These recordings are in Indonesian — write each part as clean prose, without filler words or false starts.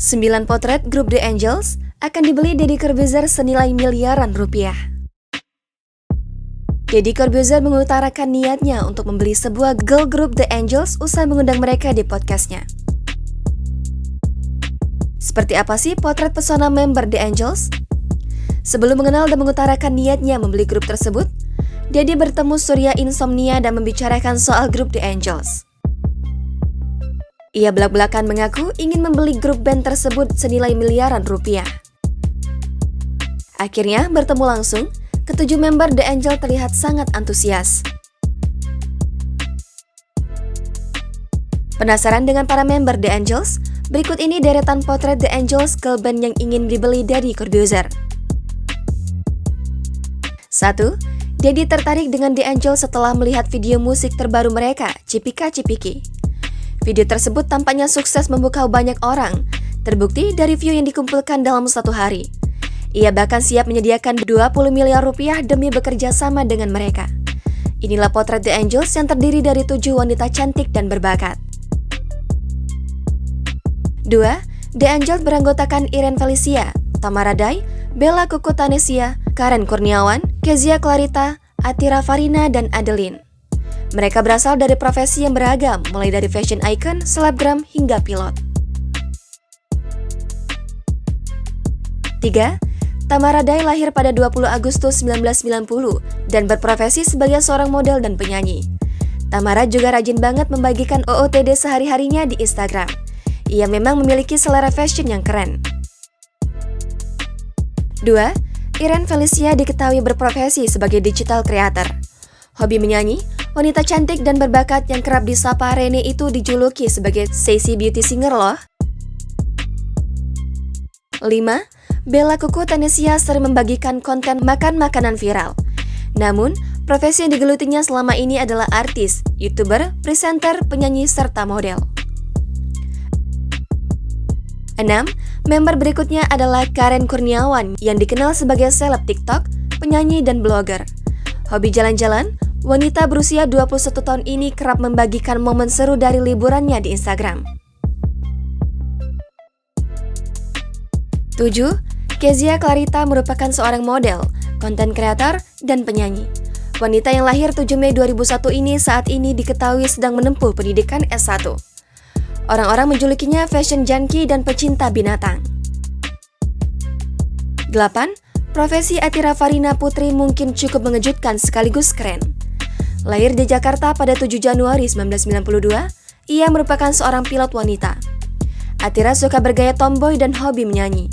9 potret grup The Angels akan dibeli Deddy Corbuzier senilai miliaran rupiah. Deddy Corbuzier mengutarakan niatnya untuk membeli sebuah girl group The Angels usai mengundang mereka di podcastnya. Seperti apa sih potret pesona member The Angels? Sebelum mengenal dan mengutarakan niatnya membeli grup tersebut, Deddy bertemu Surya Insomnia dan membicarakan soal grup The Angels. Ia belak-belakan mengaku ingin membeli grup band tersebut senilai miliaran rupiah. Akhirnya bertemu langsung, ketujuh member The Angel terlihat sangat antusias. Penasaran dengan para member The Angels? Berikut ini deretan potret The Angels girl band yang ingin dibeli Deddy Corbuzier. 1. Deddy tertarik dengan The Angels setelah melihat video musik terbaru mereka, Cipika Cipiki. Video tersebut tampaknya sukses memukau banyak orang, terbukti dari view yang dikumpulkan dalam satu hari. Ia bahkan siap menyediakan 20 miliar rupiah demi bekerja sama dengan mereka. Inilah potret The Angels yang terdiri dari 7 wanita cantik dan berbakat. 2. The Angels beranggotakan Irene Felicia, Tamara Day, Bella Kuku Tanesia, Karen Kurniawan, Kezia Clarita, Atira Farina, dan Adeline. Mereka berasal dari profesi yang beragam, mulai dari fashion icon, selebgram, hingga pilot. 3. Tamara Day lahir pada 20 Agustus 1990 dan berprofesi sebagai seorang model dan penyanyi. Tamara juga rajin banget membagikan OOTD sehari-harinya di Instagram. Ia memang memiliki selera fashion yang keren. 2. Irene Felicia diketahui berprofesi sebagai digital creator. Hobi menyanyi, wanita cantik dan berbakat yang kerap disapa Rene itu dijuluki sebagai Sassy Beauty Singer loh. 5. Bella Kuku Tanesia sering membagikan konten makan makanan viral. Namun, profesi yang digelutinya selama ini adalah artis, YouTuber, presenter, penyanyi, serta model. 6. Member berikutnya adalah Karen Kurniawan yang dikenal sebagai seleb TikTok, penyanyi, dan blogger. Hobi jalan-jalan, wanita berusia 21 tahun ini kerap membagikan momen seru dari liburannya di Instagram. 7. Kezia Clarita merupakan seorang model, konten kreator, dan penyanyi. Wanita yang lahir 7 Mei 2001 ini saat ini diketahui sedang menempuh pendidikan S1. Orang-orang menjulukinya fashion junkie dan pecinta binatang. 8. Profesi Atira Farina Putri mungkin cukup mengejutkan sekaligus keren. Lahir di Jakarta pada 7 Januari 1992, ia merupakan seorang pilot wanita. Atira suka bergaya tomboy dan hobi menyanyi.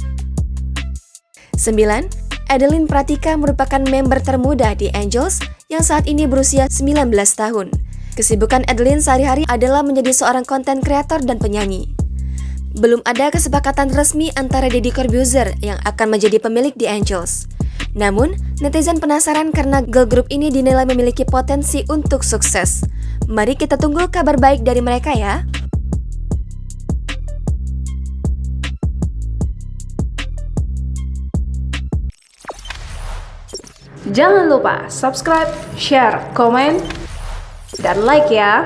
9. Adeline Pratika merupakan member termuda di Angels yang saat ini berusia 19 tahun. Kesibukan Adeline sehari-hari adalah menjadi seorang konten kreator dan penyanyi. Belum ada kesepakatan resmi antara Deddy Corbuzier yang akan menjadi pemilik The Angels. Namun, netizen penasaran karena girl group ini dinilai memiliki potensi untuk sukses. Mari kita tunggu kabar baik dari mereka ya. Jangan lupa subscribe, share, komen, dan like ya.